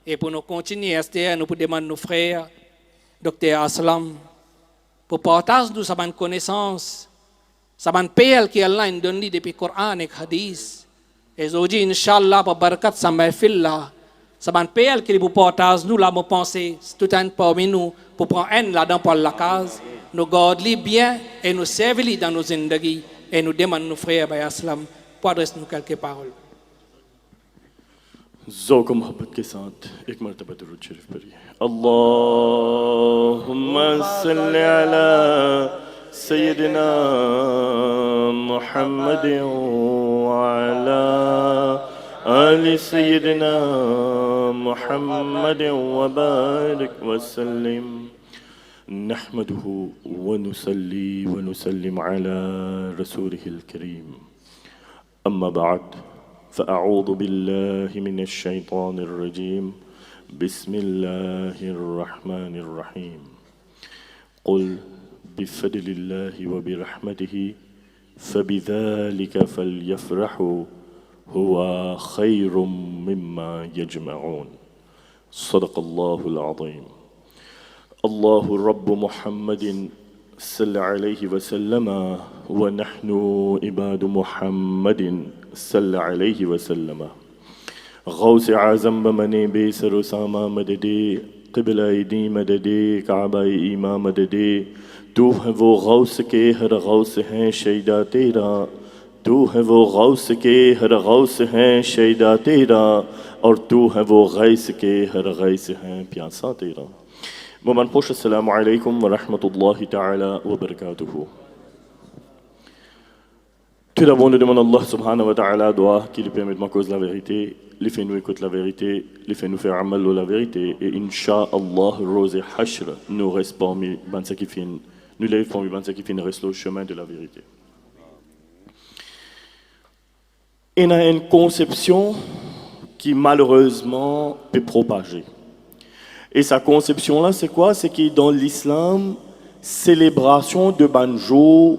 Et pour nous continuer, STR, nous pour demander nos frères, Dr. Aslam, pour partager nous sa bonne connaissance, sa bonne paix qui Allah nous donne depuis le Coran et le Hadith. Et aujourd'hui, Inch'Allah, pour barakat sa mahfil là, sa bonne paix qui pour partager nous là, nous pensons, tout un parmi nous, pour prendre un là-dedans pour la case, nous garder bien et nous servir dans nos zindagi. Et nous demandons nos frères, Baye Aslam, pour adresser nous quelques paroles. ذوق محبت کے ساتھ ایک مرتبہ درود شریف پڑھیے اللہم صلی علی سیدنا محمد وعلی آل سیدنا محمد وبارک وسلم نحمده ونصلي ونسلم على رسوله الكريم أما بعد فأعوذ بالله من الشيطان الرجيم بسم الله الرحمن الرحيم قل بفضل الله وبرحمته فبذلك فليفرحوا هو خير مما يجمعون صدق الله العظيم الله رب محمد صلى عليه وسلم ونحن عباد محمد صلى عليه وسلم غوث اعظم بمنے بے سر و ساما مددے قبلہ دی مددے کعبہ ایما مددے تو ہے وہ غوث کے ہر غوث ہیں شیدا تیرا تو ہے وہ غوث کے ہر غوث ہیں شیدا تیرا اور تو ہے وہ غیث کے ہر غیث ہیں پیاسا تیرا Moment proche, assalamu alaikum wa rahmatullahi ta'ala wa barakatuhu. Tout d'abord, nous demandons à Allah subhanahu wa ta'ala doit qui lui permet de m'accorder la vérité, lui fait nous écouter la vérité, lui fait nous faire amal la vérité, et incha'Allah, rose hashr, nous reste parmi ceux qui finissent, nous lève parmi ceux qui finissent, reste le chemin de la vérité. Il y a une conception qui malheureusement peut propager. Et sa conception-là, c'est quoi? C'est que dans l'islam, célébration de banjo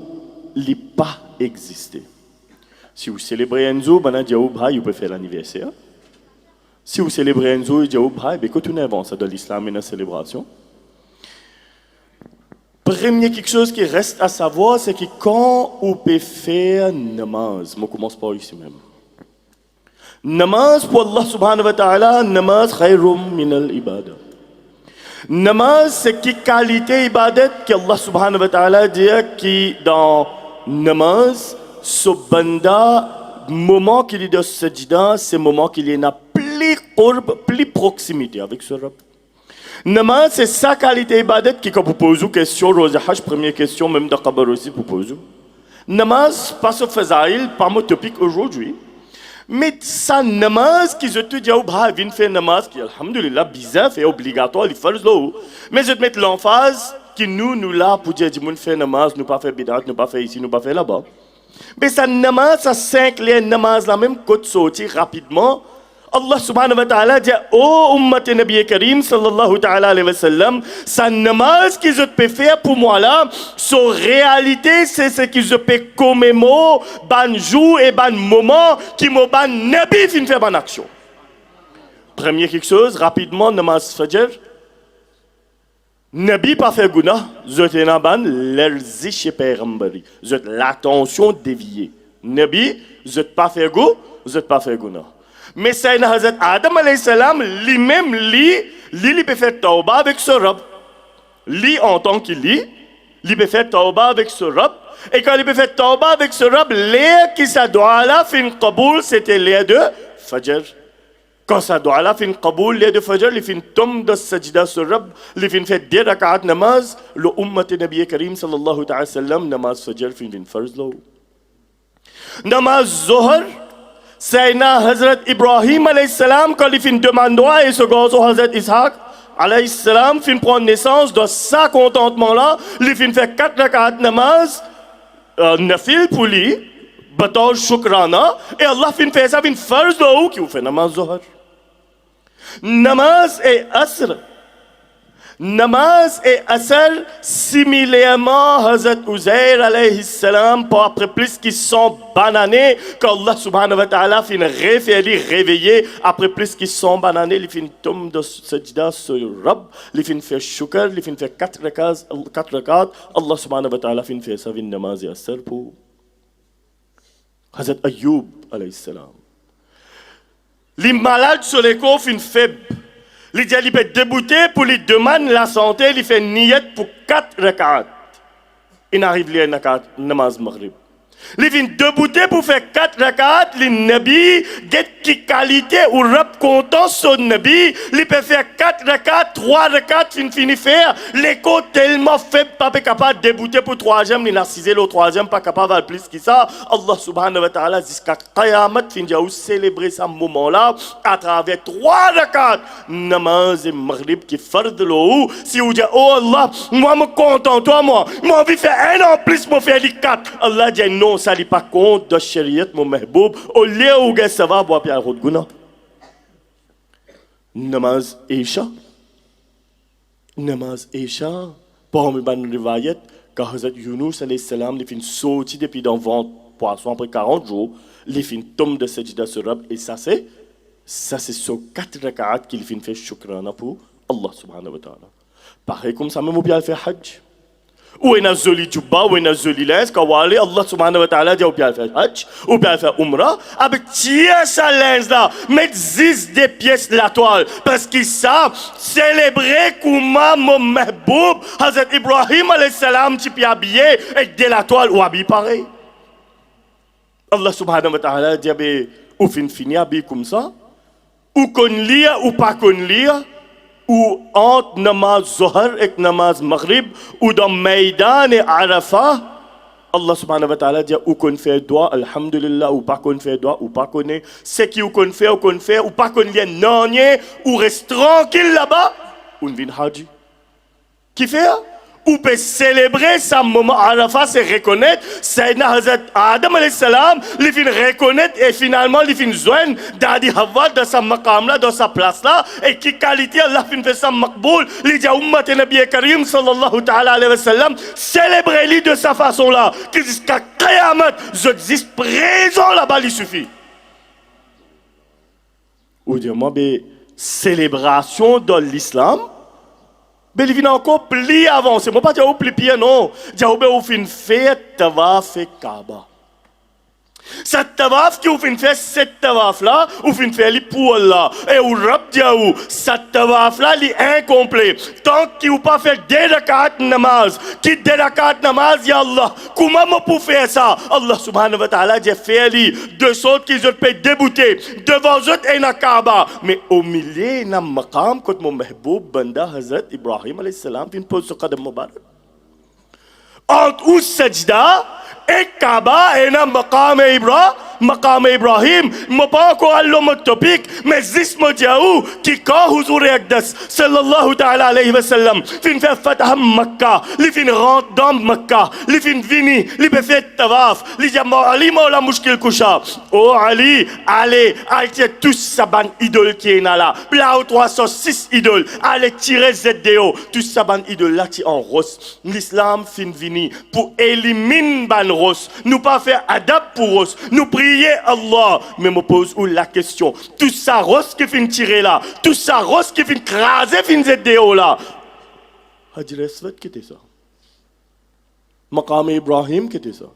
n'a pas existé. Si vous célébrez un jour, vous pouvez faire l'anniversaire. Si vous célébrez un jour, vous pouvez faire une avance dans l'islam et dans la célébration. Premier quelque chose qui reste à savoir, c'est que quand on peut faire namaz, je commence par ici même. Namaz pour Allah subhanahu wa ta'ala, namaz khayrum min al-ibadah. Namaz, c'est qui qualité ibadat qu'Allah subhanahu wa ta'ala dit que dans namaz, ce banda, moment qu'il est de sajda, c'est le moment qu'il est na plus qurb, plus proximité avec ce Rabb. Namaz, c'est sa qualité ibadat qui, quand vous posez une question, Rosa Hajj, première question, même dans Qabar aussi, vous posez. Namaz, pas ce fazaïl, pas mon topic aujourd'hui. Mais sa namaz qui je te dis, vient faire namaz qui, alhamdulillah, bizarre, est obligatoire, il faut le faire. Mais je te mets l'emphase qui nous là pour dire, nous faire namaz, nous pas faire bidat, nous pas faire ici, nous pas faire là-bas. Mais sa namaz, sa 5 lignes namaz, la même côte sortie rapidement. Allah subhanahu wa ta'ala dit, oh ummat Nabi Karim sallallahu ta'ala alayhi wa sallam, sa namaz que je peux faire pour moi là, son réalité c'est ce que je peux commémorer, ban jour et ban moment qui m'a ban Nabi fin faire ban action. Premier quelque chose, rapidement, namaz fajr. Nabi pas fait guna, je te na ban l'erziche peyghambari, je l'attention déviée. Nabi, je pas fait go, je pas fait guna. Mais Sayyidina Hazrat Adam alayhi salam, lui-même, lui peut faire tawba avec ce Rabb. Lui, en tant qu'il lui peut faire tawba avec ce Rabb. Et quand il peut faire tawba avec ce Rabb, l'air qui sa doa là, fin qaboul, c'était l'air de Fajr. Quand sa doa là, fin qaboul, l'air de Fajr, il fin tombe de sajda sur Rabb, il fin fait 10 rak'at namaz, le ummat Nabi Karim sallallahu ta'ala sallam, namaz Fajr fin farz lo. Namaz Zohar, Sayyidina Hazrat Ibrahim alayhi salam, quand il fin demande et ce gozo Hazrat Ishaq alayhi salam fin prendre naissance de sa contentement-là, il fin fait 4 rak'at namaz, nafil pour lui, bator shukrana, et Allah fin fait ça, fin farz lo, qui vous fait namaz Zohar. Namaz et Asr. Namaz et asr, similairement, Hazrat Uzair alayhi salam, pour après plus qu'ils sont bananés, qu'Allah subhanahu wa ta'ala fin réveiller, après plus qu'ils sont bananés, ils fin tomber de sajda sur Rabb, ils fin faire shukr, ils fin faire 4 rakats, Allah subhanahu wa ta'ala fin faire ça, fin namaz et asr pour Hazrat Ayyub alayhi salam. Les malades sur les corps fin faibles. Il dit qu'il peut débouter pour lui demander la santé, il fait niyat pour 4 rak'at. Il n'arrive pas à namaz maghrib. Il vient débouter pour faire 4 rak'at, le Nabi, qui qualité ou rap content sur le Nabi, il peut faire 4 rak'at, 3 rak'at, il finit faire. L'écho tellement faible, pas capable de débouter pour 3e, il n'a 6e, le 3e, pas capable de plus que ça. Allah subhanahu wa ta'ala, jusqu'à Qayamat, fin de célébrer ce moment-là à travers 3 rak'at. Namaz et maghrib qui fard de l'eau. Si vous dites, oh Allah, moi me content, toi, moi envie de faire 1 an plus pour faire les 4. Allah dit non. Ça n'est pas compte de shariat, mon mehboub. Au lieu où ça va, boire bien route guna. Namaz Isha. Namaz Isha. Pour me ban rivayet, quand Hazrat Yunus alayhi salam, il fin sorti depuis dans ventre poisson après 40 jours, il fin tombe de sajda sur Rabb et ça c'est sur 4 rak'at qu'il fin fait shukrana pour Allah subhanahu wa ta'ala. Pareil comme ça même au bien faire hajj. Ou une jolie djubba, ou une jolie linge, quand Allah subhanahu wa ta'ala dit ou bien faire hajj, ou bien faire umrah, avec tiens sa linge là, mettre 10 des pièces de la toile, parce qu'ils savent célébrer comment mon mehboub, Hazrat Ibrahim alayhi salam, tu peux habiller avec de la toile ou habiller pareil. Allah subhanahu wa ta'ala dit, ou fin fini habiller comme ça, ou qu'on lit ou pas qu'on lit, ou entre namaz Zohar et namaz Maghrib, ou dans Maïdan et Arafah, Allah subhanahu wa ta'ala dit ou qu'on fait doigt, alhamdulillah, ou pas qu'on fait doigt, ou pas qu'on est, c'est qui ou qu'on fait, ou pas qu'on y est non, ou reste tranquille là-bas, ou vient haji. Qui fait? Ou peut célébrer ce moment Arafat, c'est reconnaître, Sayyidina Hazrat Adam alayhi salam, il fin reconnaître et finalement il fin joindre Dadi Hawa dans sa maqam là, dans sa place là, et qui qualité Allah fin fait ça makboul, il dit à Ummat Nabi Karim sallallahu ta'ala alayhi wa sallam, célébrez-le de sa façon là, que jusqu'à Qayamat, je existe présent là-bas, il suffit. Ou dire moi, célébration dans l'islam, mais il vient encore plus avancé. Je ne pas dire plus pire, non. Je vais faire fête tawaf et Kaaba. Cette tawaf qui vous fait cette tawaf là, vous fait pour Allah. Et vous rappelez, cette tawaf là, il est incomplet. Tant qu'il vous pas fait des rak'at namaz, qui des rak'at namaz, ya Allah, comment vous pouvez faire ça? Allah subhanahu wa ta'ala dit fait de sorte qu'ils peuvent débouter devant eux et na Kaaba. Mais au milieu, na maqam, quand mon mehboub banda Hazrat Ibrahim alayhi salam, il pose ce qadam mubarak. Entre où sajda et Kaaba et na maqam Ibrahim, je pas encore le topic, mais juste me dire qui quand Huzur Aqdas sallallahu ta'ala alayhi wa sallam fin fait fatah Makkah, li fin rentre dans Makkah, li fin vini, li peut faire tawaf, li dit Ali Mawla Mushkil Kusha. Oh Ali, allez tous sa ban idole qui est là, là où 306 idoles, allez tirer ZDO, tous sa ban idole là qui en rose. L'islam fin vini pour éliminer ban rose, nous pas faire adab pour rose, nous prier Allah, mais me pose la question, tout ça rose qui fin tirer là, tout ça rose qui fin craser fin ZDO là, Hajar Aswad qui était ça, Maqam Ibrahim qui était ça.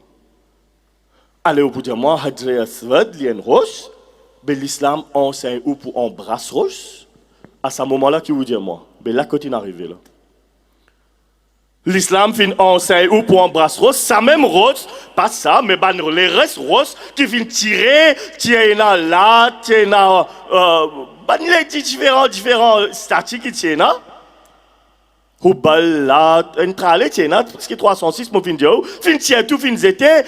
Allez au bout de moi, Hajar Aswad lien rose, mais l'islam enseigne ou pour embrasser rose, à ce moment-là qui vous dit moi, mais là quand il est arrivé là. L'islam fin enseigne ou pour embrasser rose, ça même rose, pas ça, mais les restes roses qui viennent tirer, tiens là, tiens là, les différents statues qui tiennent là. Ou là, un tralé tiens là, parce que 306 mon fin tiens tout fin zété.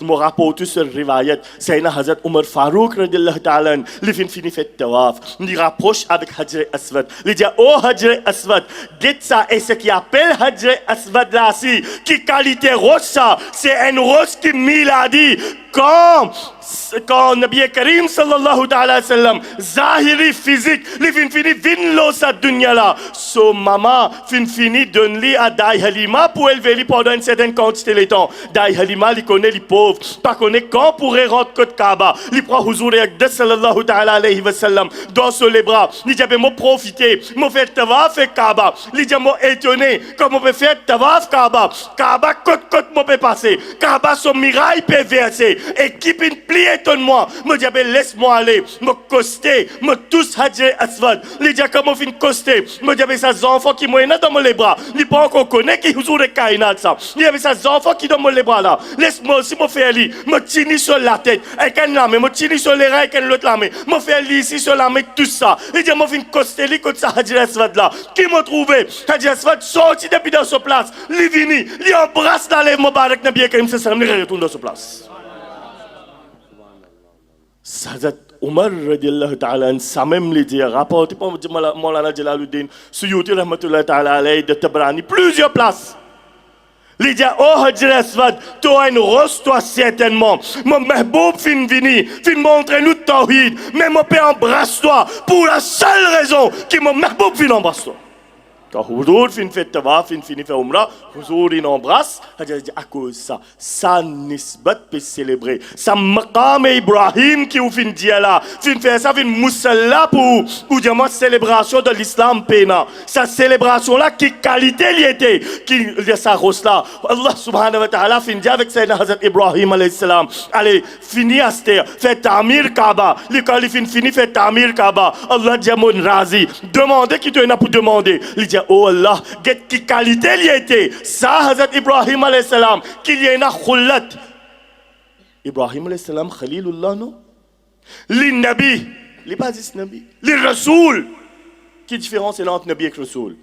Mon rapport tout sur Rivayat, c'est Hazrat Umar Farouk radiyallahu ta'ala, il finit fait tawaf, il rapproche avec Hajar Aswad, il dit oh Hajar Aswad, get ça et ce qui appelle Hajar Aswad là, qui qualité rose ça, c'est un rose qui miladi, quand Nabi Karim sallallahu ta'ala alayhi wa sallam, zahiri physique, li fin fini vin lo sa dunya là. So maman fin fini donne li à Dai Halima pour élever li pendant une certaine quantité de temps. Dai Halima li connaît les pauvres, pas connaît quand pourrait rentrer côte Kaaba. Li prend Huzur Akdas sallallahu ta'ala alayhi wa sallam dans sur les bras. Li dit moi profiter, moi faire tawaf et Kaaba. Li dit moi étonné comment on peut faire tawaf Kaaba. Kaaba côte moi peut passer. Kaaba son miraille peut verser. Équipe une pli étonne-moi. Me dit laisse-moi aller. Me coster, me tous Hadj Aswad. Li dit comment fin coster. Me dit ces enfants qui m'ont dans les bras. Li pas encore connaît qui Huzur de Kainat ça. Il y avait ces enfants qui dans les bras là. Laisse-moi aussi me faire lui. Me tini sur la tête. Et qu'un lame, me tini sur les reins et qu'un l'autre lame. Me faire lui ici sur la main tout ça. Il dit moi fin coster li comme ça Hadj Aswad là. Qui m'a trouvé? Hadj Aswad sorti depuis dans sa place. Li vini, li embrasse dans les Mubarak Nabi Karim sallallahu alayhi wa sallam, li retourne dans sa place. Sadat Omar radiallahu ta'ala ça même les dire rapporté par Maulana Jalaluddin Suyuti rahmatullahi ta'ala alayhi de Tabrani plusieurs places. Les dit oh Hadj Aswad toi une rose toi certainement mon mahboub fin vini fin montrer nous tawhid mais mon père embrasse toi pour la seule raison que mon mahboub fin embrasse toi. Quand Huzur fin fait tawaf, fin fini fait umrah, Huzur il embrasse, Hadj dit à cause ça, sa nisbat peut célébrer, sa maqam Ibrahim qui ou fin dit là, fin fait ça, fin musalla pour dire moi célébration de l'islam pena, sa célébration là qui qualité li était, qui sa rose là, Allah subhanahu wa ta'ala fin dit avec Sayyidina Hazrat Ibrahim alayhi salam, allez fini aster, fait tamir Kaaba, li quand il fini fait tamir Kaaba, Allah dit mon razi, demandez qui te n'a pour demander, il dit oh Allah, get qui qualité il était. Ça, Hazrat Ibrahim alayhi salam, qu'il y ait une khullat. Ibrahim alayhi salam, Khalilullah, non? Les Nabi, les basis Nabi, les Rasoul. Quelle différence est entre Nabi et Rasoul?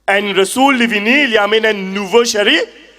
Un Rasoul, il vient, il amène un nouveau shari,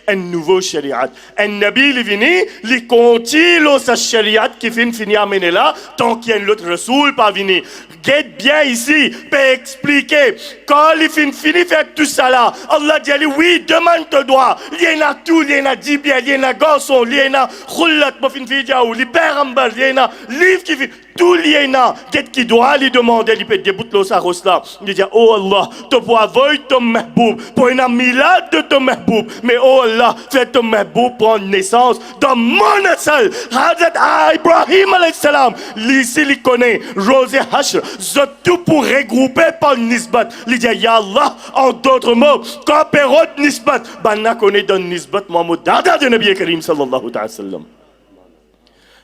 un nouveau shariat. Un Nabi, il vient, il continue sa shariat qui finit amener là, tant qu'il y a un autre Rasoul pas venu. Get bien ici, pour expliquer. Quand il finit faire tout ça là, Allah dit oui, demande-toi droit. Il y en a tout, il y en a dibia, il y en a garçon, il y en a khullat, il y en a li perambar, il y en a livre qui fait tout il y en a. Get qui doit lui demander, il peut débouter sa rose là. Il dit oh Allah, tu peux avoir ton mahboub, pour une milad de ton mahboub. Mais oh Allah, fais ton mahboub prendre naissance dans mon asal. Hazrat Ibrahim alayhi salam, ici il connaît, Rosé Hashr. Tout pour regrouper par nisbat. Il dit ya Allah, en d'autres mots, quand pérod nisbat, banna connaît dans nisbat Mahmoud Dada de Nabi Karim sallallahu ta'ala sallam.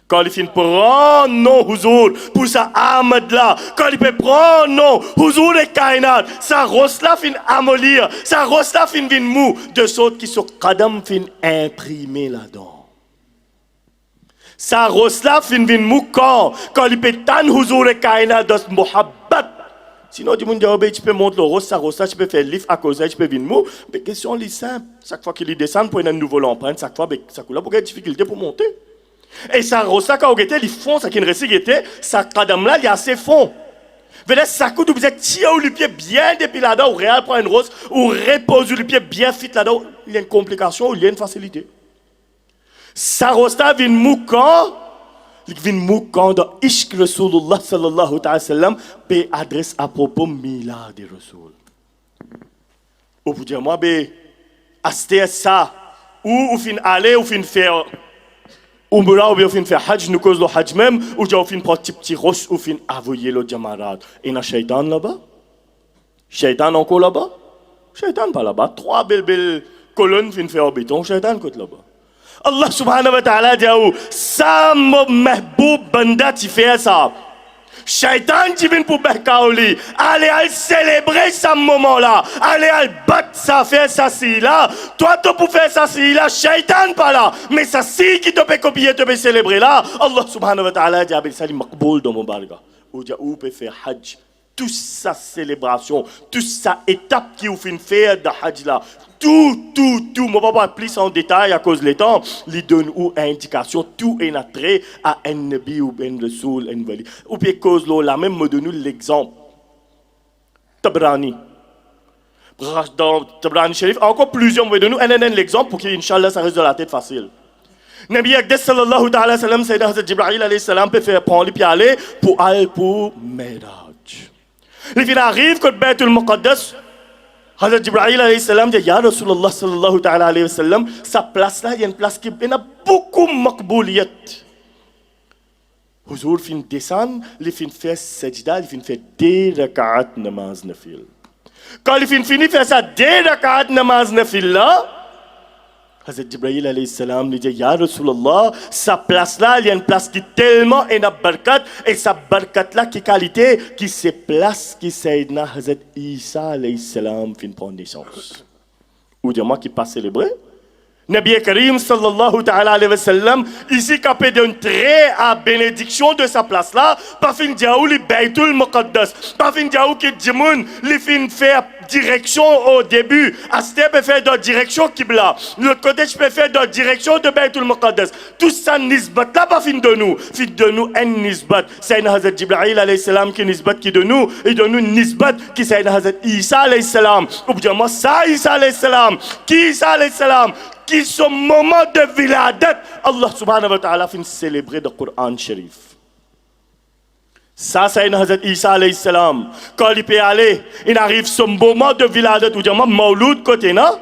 Quand il finit prendre non Huzur pour sa Ahmad là, quand il peut prendre non Huzur et Kainat, sa rosla fin amolir, sa rosla fin vin mou, de sorte qui sont kadam fin imprimé là-dedans. Sa rosla fin vin mou quand il peut tan Huzur et Kainat dans muhabbat. Sinon, du monde dit, tu peux monter le rose, sa rosla, tu peux faire livre à cause, tu peux venir mou. Mais question est simple. Chaque fois qu'il descend pour une nouvelle empreinte, chaque fois, ça coule là, pour qu'il y ait des difficultés pour monter. Et sa rosla, quand on était, ils font, ça qui ne récit était, sa kadam là, il y a assez fond. Venez, ça coûte, vous êtes tiré le pied bien depuis là-dedans, ou réel pour une rose, ou repose le pied bien fit là-dedans, il y a une complication, ou il y a une facilité. Sa rosla vient mou quand il vient mou quand dans Ishq Rasulullah sallallahu ta'ala sallam, paix adresse à propos milad de Rasul. Ou pour dire, moi, aster ça, ou fin aller, ou fin faire, Umrah ou bien fin faire hajj, nous cause le hajj même, ou bien fin prendre petit roche, ou fin avoyer le jamarad. Et il y a shaitan là-bas? Shaitan encore là-bas? Shaitan pas là-bas. 3 belles colonnes fin faire en béton, shaitan côté là-bas. Allah subhanahu wa ta'ala dit ça mon mahboub banda tu fais ça. Shaitan qui vient pour Bekaoli, allez à célébrer ce moment-là, allez à battre ça, faire ça si là. Toi tu peux faire ça si là, Shaitan pas là, mais ça si qui te peut copier, te peut célébrer là. Allah subhanahu wa ta'ala dit ça c'est makboul dans mon barga. Ou peut faire hajj, toute sa célébration, toute sa étape qui vous fait faire de hajj là. Tout, moi ne vais pas plus en détail à cause du temps, il donne ou indication, tout est attrait à un nabi ou un rasoul, un wali. Ou bien cause là, même me donne l'exemple. Tabrani. Dans Tabrani Sharif, encore plusieurs me donnent un l'exemple pour qu'Inch'Allah ça reste de la tête facile. Nabi Akdas sallallahu ta'ala alayhi wa sallam, Sayyidina Hazrat Jibril alayhi salam, peut faire prendre les pieds aller pour Miraj. Les filles arrivent quand Baitul Muqaddas, Hazrat Jibril alayhi salam dit, Ya Rasulullah sallallahu ta'ala alayhi wa sallam, sa place là, il y a une place qui a beaucoup de makbouliyat. Huzur fin descend, il fin faire sajda, il fin faire des rak'at namaz nafil. Quand il fin fini faire ça, des rak'at namaz nafil là, Hazrat Jibril alayhi salam lui dit, Ya Rasulullah, sa place là, il y a une place qui est tellement une barkat, et sa barkat là, qui qualité, qui se place, qui Sayyidina Hazrat Isa alayhi salam fin prendre naissance. Ou dire moi qui pas célébré. Nabi Karim sallallahu ta'ala alayhi wa sallam, ici capé d'un trait à bénédiction de sa place là, pas fin diaou li Baitul Muqaddas, pas fin diaou qui djimoun li fin faire direction au début, Asté peut faire dans direction Qibla, l'autre côté je peux faire dans direction de Baitul Muqaddas. Tout ça nisbat là pas fin de nous un nisbat. Sayyidina Hazrat Jibril alayhi salam qui nisbat qui de nous et de nous nisbat qui Sayyidina Hazrat Isa alayhi salam. Ou bien moi ça Isa alayhi salam, qui Isa alayhi salam, qui son moment de viladat, Allah subhanahu wa ta'ala fin célébrer le Coran Sharif. Ça, c'est Hazrat Isa alayhi salam. Quand il peut aller, il arrive son moment de viladat, ou dire, Mawloud côté, non?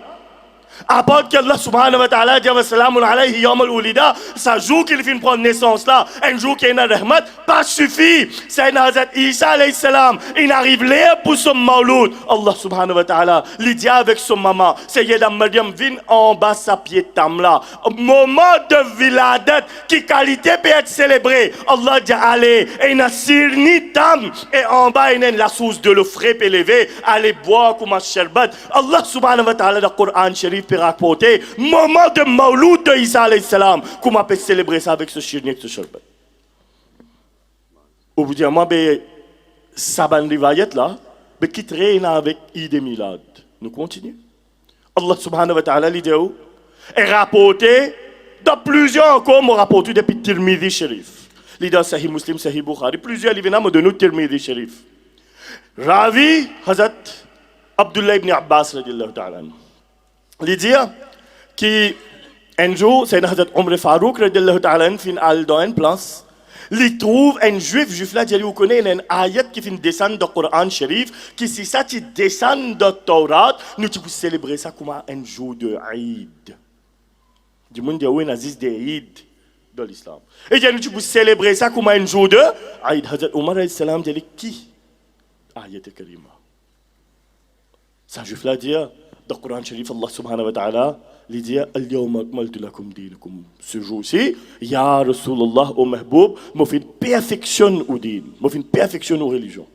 À part qu'Allah subhanahu wa ta'ala dit wa salamun alayhi yawm al-ulida, ça joue qu'il finit prendre naissance là, un jour qu'il y a une rahmat, pas suffit. C'est Hazrat Isa alayhi salam, il arrive là pour son mawloud. Allah subhanahu wa ta'ala, il dit avec son maman, Sayyida Maryam, vin en bas sa pied tam là. Moment de viladat, qui qualité peut être célébré. Allah dit allez, et il a sirni tam, et en bas il y a la source de l'eau frais élevé, allez boire comme un sherbat. Allah subhanahu wa ta'ala, dans le Coran Sharif, peut rapporter moment de Mawloud de Isa alayhi salam. Comment on peut célébrer ça avec ce shirni, avec ce sherbat? Au bout d'un moment, ça ban rivayet là, qui traîne avec Eid Milad. Nous continuons. Allah subhanahu wa ta'ala dit et rapporté dans plusieurs encore, m'ont rapporté depuis Tirmidhi Sharif. L'idée Sahih Muslim, Sahih Bukhari, plusieurs événements de nous Tirmidhi Sharif. Ravi Hazrat Abdullah ibn Abbas radiyallahu ta'ala. Il dit qu'un jour, c'est Hazrat Omar Farouk radiyallahu ta'ala fin al dans une place. Il trouve un juif là, vous connaissez une ayat qui fin descendre dans le Coran Sharif, qui si ça qui descend dans le Taurat, nous pouvons célébrer ça comme un jour de Eid. Du monde dit oui, Aziz de Eid dans l'islam. Et nous pouvons célébrer ça comme un jour de Eid. Hazrat Omar alayhi salam dit qui ayat karima. Ça juif là dit dans le Coran Sharif, Allah subhanahu wa ta'ala, il dit Al-yawma akmaltu lakum dinakum. Ce jour-ci, Ya Rasulullah, au Mahboub, m'a fait une perfection au din, m'a fait une perfection aux religions.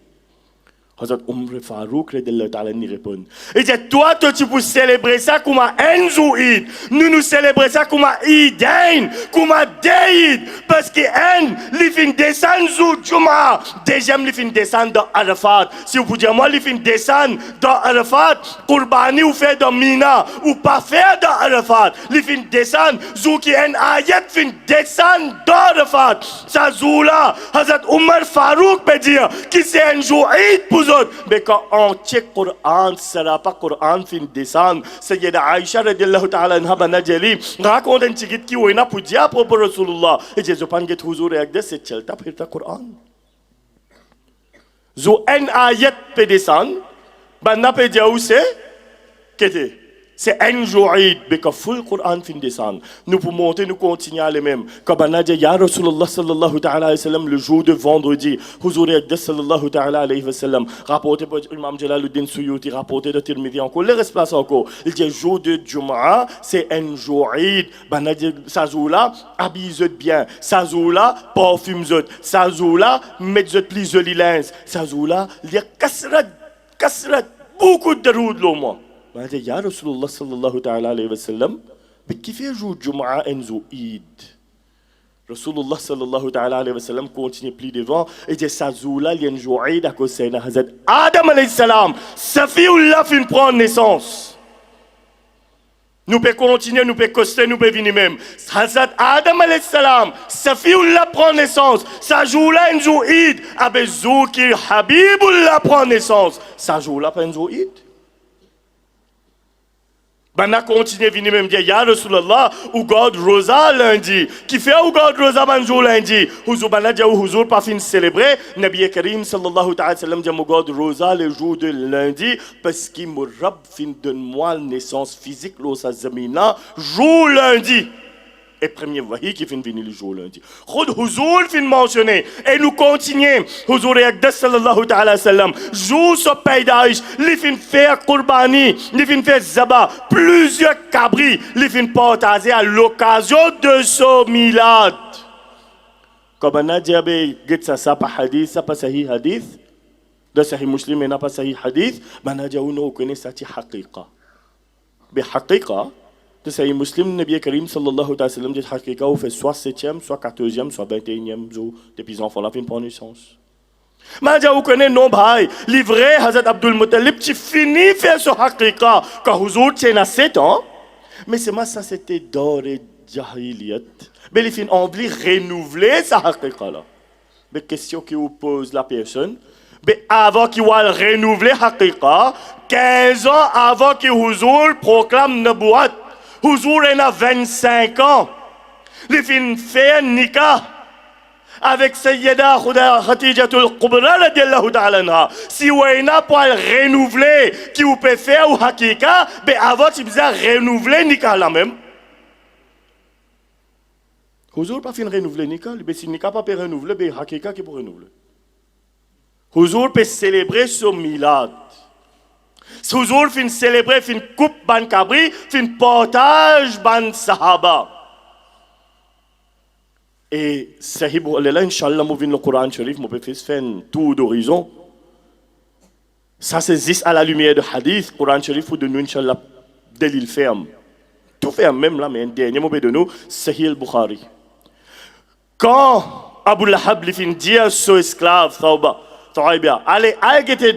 Hazrat Omar Farouk ni répond. Il dit toi tu peux célébrer ça comme un jour Eid. Nous célébrons ça comme un Eidain, comme un Deid. Parce que un, il fin descendre jour Juma. Deuxième, il fin descendre dans Arafat. Si vous pouvez dire moi, il fin descendre dans Arafat, Qurbani ou fait dans Mina, ou pas faire dans Arafat. Il fin descendre, jour qui un ayat fin descendre dans Arafat. Ça jour là, Hazrat Omar Farouk peut dire que c'est un jour Eid pour mais quand on check Coran, ça n'a pas Coran fin descendre. Sayyida Aisha radiyallahu ta'ala anha banajali raconte un petit qui ou ina pour dire à propos de Rasulullah. Et je pense que toujours avec des c'est chelta pour le Coran. Zo un ayat peut descendre, banna peut dire où c'est qu'était. C'est un jour Eid, mais quand full Coran fin descendre, nous pouvons monter, nous continuer à les mêmes. Quand on a dit Ya Rasulullah sallallahu ta'ala alayhi wa sallam, le jour de vendredi, Huzur Akdas sallallahu ta'ala alayhi wa sallam, rapporté par Imam Jalaluddin Suyuti, rapporté de Tirmidhi encore, le reste place encore. Il dit jour de Jumu'ah, c'est un jour Eid. On a dit, ça jour là, habille-vous bien. Ça jour là, parfume-vous. Ça jour là, mettez-vous plus joli linge. Ça jour là, il y a kasrat, beaucoup de routes là, moi. Il dit, Ya Rasulullah sallallahu ta'ala alayhi wa sallam, mais qui fait jour Jumu'ah en jour Eid? Rasulullah sallallahu ta'ala alayhi wa sallam continue plus devant et dit, ça jour là, il y a un jour Eid à cause de Hazrat Adam alayhi salam. Safiullah fin prendre naissance. Nous pouvons continuer, nous pouvons coster, nous pouvons venir même. Hazrat Adam alayhi salam, Safiullah prend naissance. Ça jour là, un jour Eid. Avec jour qui Habibullah prend naissance. Ça jour là, pas un jour Eid. Ben, a continué venir même dire, Ya Rasulallah, ou God Rosa lundi. Qui fait ou God Rosa banjou lundi? Huzur ben a dit, ou Huzur pas fin célébrer. Nabi Karim sallallahu ta'ala sallam dit, God Rosa le jour de lundi, parce qu'il me rab fin donne-moi naissance physique, l'eau sa zamina, jour lundi. Et premier wahi qui fin venir le jour lundi. Khud Huzur fin mentionné. Et nous continuons. Huzur Yaqdas sallallahu ta'ala sallam. Jour ce paydage. Li fin faire Qurbani. Li fin faire Zaba. Plusieurs cabris. Li fin partager à l'occasion de ce milad. Comme on a dit, ça pas hadith, ça pas sahih hadith. De sahih muslim, mais n'a pas sahih hadith. On a dit, on connaît ça, c'est haqiqa. Mais haqiqa, de Sahih Muslim, Nabi Karim sallallahu alayhi wa sallam dit Hakika, ou fait soit 7e, soit 14e, soit 21e jour depuis les enfants la fin de naissance. Madja, vous connaissez non, bhai, livré Hazrat Abdul Muttalib, qui finit faire ce Hakika, quand Huzur tient à 7 ans. Mais c'est moi, ça c'était d'or et jahiliyat. Mais il finit envie renouveler sa Hakika là. Mais question que vous pose la personne, mais avant qu'il va renouveler Hakika, 15 ans avant que Huzur proclame Nabuat. Huzur a 25 ans. Il fin fait un nikah avec Sayyida Khadijatul Kubra radiallahu ta'ala anha. Si vous n'avez pas renouvelé qui vous peut faire ou hakika, ben avant tu peux renouveler nikah là même. Huzur pas fin renouveler nikah, mais si nikah pas peut renouveler, ben hakika qui peut renouveler. Huzur peut célébrer ce milad. Huzur fin célébrer, fin coupe ban kabri, fin partage ban sahaba. Et sahib là, Inch'Allah, moi vin le Coran Sharif, moi peux faire un tour d'horizon. Ça c'est juste à la lumière de hadith, Coran Sharif ou de nous, Inch'Allah, delil ferme. Tout ferme même là, mais un dernier mot de nous, Sahih al-Bukhari. Quand Abu Lahab lui fin dire son esclave, Thawba, allez, allez,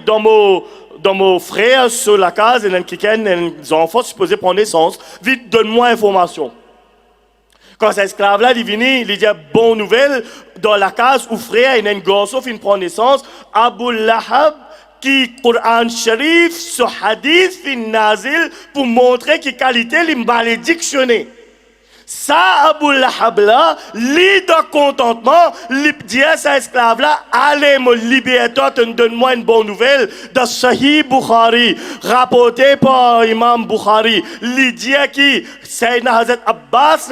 dans mon frère sur la case, et les enfants supposés prendre naissance, vite donne-moi information. Quand cet esclave-là, il vient, il dit bonne nouvelle, dans la case où frère et un garçon fin prendre naissance, Abu Lahab, qui Coran Sharif, ce hadith fin nazil, pour montrer que qualité l'imbalédictionné. Ça, Abu Lahab là, lit de contentement, lui dit à sa esclave là, allez me libérer, toi, donne-moi une bonne nouvelle, de Sahih Bukhari, rapporté par Imam Bukhari, lui dit à qui, Sayyidina Hazrat Abbas,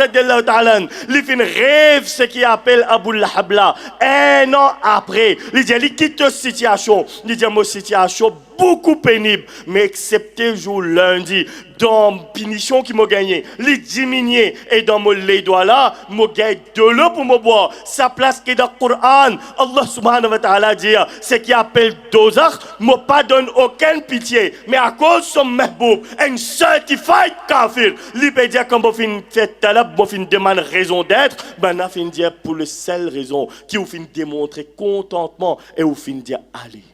lui fait rêve ce qu'il appelle Abu Lahab là, un an après, lui dit, il quitte cette situation, lui dit, ma situation beaucoup pénible, mais excepté le jour lundi, dans punition qui m'a gagné, les diminuer et dans mon les doigts là, m'a gagné de l'eau pour me boire. Sa place qui est dans le Coran, Allah subhanahu wa ta'ala dit, c'est qui appelle dozakh, m'a pas donne aucune pitié, mais à cause de son mahboub, un certified kafir, lui peut dire quand vous fin fait talab, vous fin demande raison d'être, ben a fin dire pour la seule raison qui vous fin démontrer contentement et vous fin dire allez.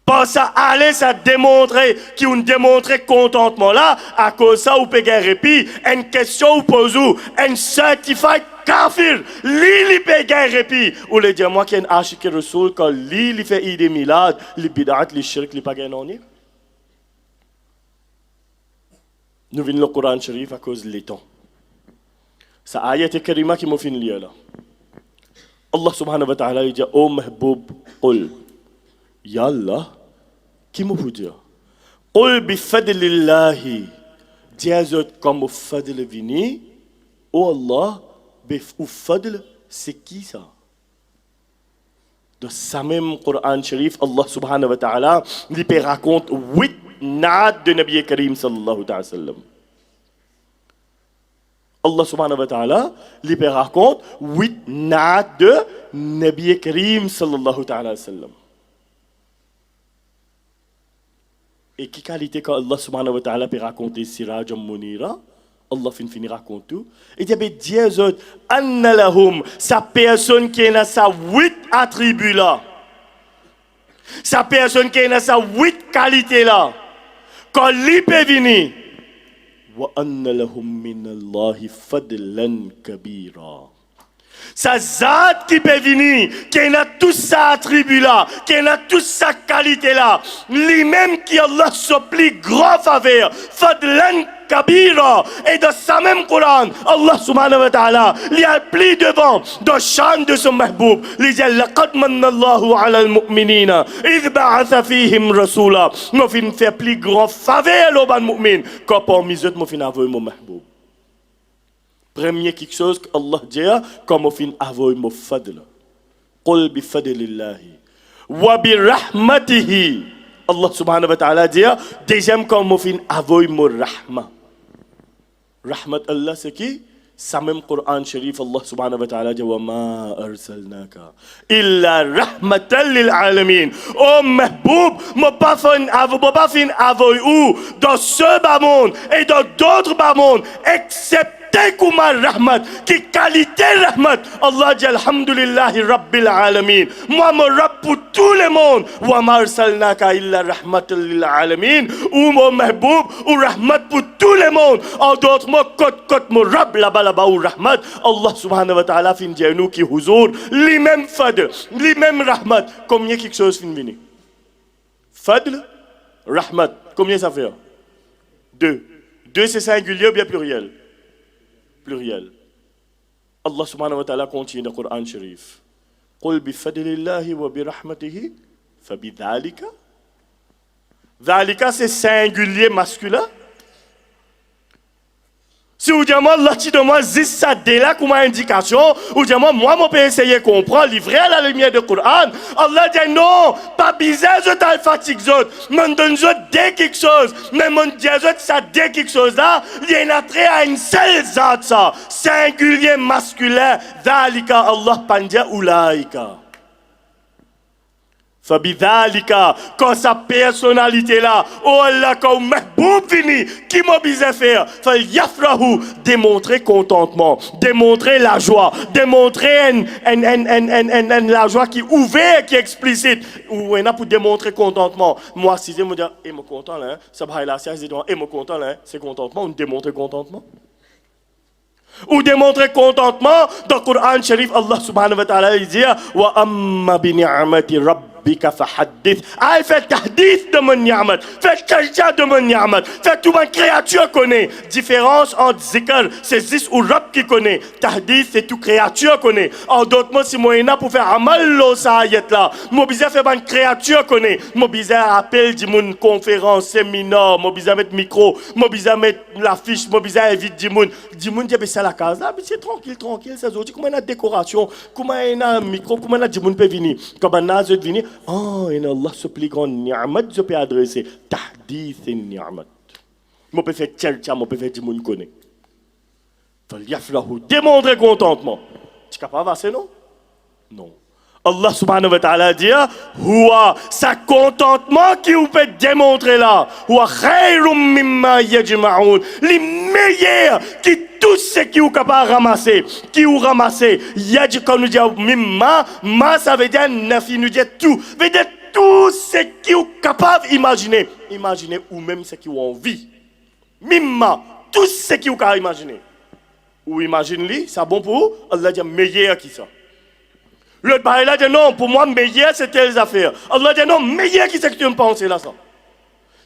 Pas ça aller, ça démontrer, qui ont démontré contentement là, à cause ça, ou peut gagner répit, une question ou pose ou, un certified kafir, li peut gagner répit, ou le dire moi qui est un ashik rasoul, quand li fait idée milad, li bid'at, li shirk, li pas gagner non. Nous venons le Coran Sharif à cause de l'étang. Ça ayat et karima qui m'a fait lire là. Allah subhanahu wa ta'ala dit, oh mahboub, qul, ya Allah, qui me vous dire? Qul bi fadlillahi, diazot comme fadl vini, oh Allah, bi fadl, c'est qui ça? Dans ce même Coran Sharif, Allah subhanahu wa ta'ala, il raconte 8 naat de Nabi Karim sallallahu alayhi wa sallam. Allah subhanahu wa ta'ala, il raconte 8 naat de Nabi Karim sallallahu alayhi wa sallam. Et qui qualité quand Allah subhanahu wa ta'ala peut raconter Siraj Munira, Allah finit raconte tout. Et il y avait 10 autres, anna lahum, sa personne qui a sa 8 attributs là. Sa personne qui a sa 8 qualités là. Quand lui peut venir, wa anna lahum min Allahi fadlan kabira. Sa zat qui peut venir, qui a tout ça attribut là, qui a toute sa qualité là, lui-même qui Allah supplie grand faveur, fadlan kabira, et dans sa même Coran, Allah subhanahu wa ta'ala, il a pris devant, dans le chant de son mahboub, il dit, laqad manna Allahu ala al-mu'minina, idh ba'atha fihim rasula, nous fin fait plus grand faveur au ban mu'min, quand pour misot, nous fin avoir mon mahboub. Premier quelque chose que Allah dit, comme nous fin avoir mon fadl. Qul bi fadlillahi, wa bi rahmatihi. Allah subhanahu wa ta'ala dit, deuxième comme nous fin avoir mon rahma. Rahmat Allah c'est qui? Ça même Coran Sharif Allah subhanahu wa ta'ala dit wa ma arsalnaka illa rahmatan lil alamin. Oh mahboub, mon pas fin ou dans ce bas monde et dans d'autres bas mondes excepté Kumar rahmat, qui qualité rahmat. Allah dit alhamdulillahi rabbil alamin. Moi mon rab pour tout le monde. Wa ma arsalnaka illa rahmatan lil alamin. Ou mon mahboub ou rahmat pour tout le monde. En d'autres mots, côte mon rab là-bas ou rahmat. Allah subhanahu wa ta'ala fin dit nous qui huzur, lui-même fadl, lui-même rahmat. Combien quelque chose fin venir? Fadl, rahmat. Combien ça fait? Deux. Deux c'est singulier ou bien pluriel? Pluriel. Allah subhanahu wa ta'ala continue dans le Coran Sharif. Qul bi fadlillahi wa bi rahmatihi fa bi dhalika. Dhalika c'est singulier masculin. Si vous dites moi Allah ti demande ça dès là comme indication, ou dites moi je peux essayer de comprendre livré à la lumière du Coran. Allah dit non, pas bizarre je t'ai fatigue zot, mais donne je dès quelque chose, mais mon Dieu ça dès quelque chose là, il y a un attrait à une seule zat ça, singulier masculin, dhalika Allah pandia ulaika. Fabidhalika, quand sa personnalité là, oh Allah, quand mahboub fini, qui m'a besoin faire? Fal yafrahu, démontrer contentement, démontrer la joie, démontrer la joie qui est ouverte, qui est explicite. Ou on a pour démontrer contentement. Moi, si je me dis, et me content là, ça va là, si je dis, et me content là, c'est contentement, on démontre contentement. Ou démontrer contentement, dans le Coran Sharif, Allah subhanahu wa ta'ala, il dit, wa amma bi ni'mati rabbika fahaddith. Ah, fait tahdith de mon ni'mat, fait quelqu'un de mon ni'mat, fait tout une créature connaît. Différence entre zikr, c'est zis ou rab qui connaît. Tahdith, c'est tout créature connaît. En d'autres mots, si moi, il y a pour faire amal lo sa ayat là, moi, bizarre fait une créature connaît. Moi, bizarre appel du monde, conférence, séminaire, moi, bizarre mettre micro, moi, bizarre mettre l'affiche, moi, bizarre invite du monde dit, ça la case là, mais c'est tranquille, ça se dit, comment il y a décoration, comment il y a un micro, comment il y a du monde peut venir. Quand il y a venir, oh, il y a Allah ce plus grand ni'mat, je peux adresser. Tahdith et ni'mat. Je peux faire tchelcha, je peux faire du monde connaît. Démontrer contentement. Tu es capable de non? Non. Allah subhanahu wa ta'ala dit, huwa, sa contentement qui vous peut démontrer là, huwa khayrum mimma yajma'un, les meilleurs qui tout ce qui vous capable de ramasser, qui vous ramasser, yaj quand nous dit mimma, ma ça veut dire nafi nous dit tout, veut dire tout ce qui vous capable d'imaginer, imaginez ou même ce qui vous envie, mimma, tout ce qui vous capable d'imaginer, ou imagine-lui, c'est bon pour vous, Allah dit meilleur qui ça. L'autre baril a dit non, pour moi, meilleur c'est telles affaires. Allah dit non, meilleur qui c'est que tu me penses là ça.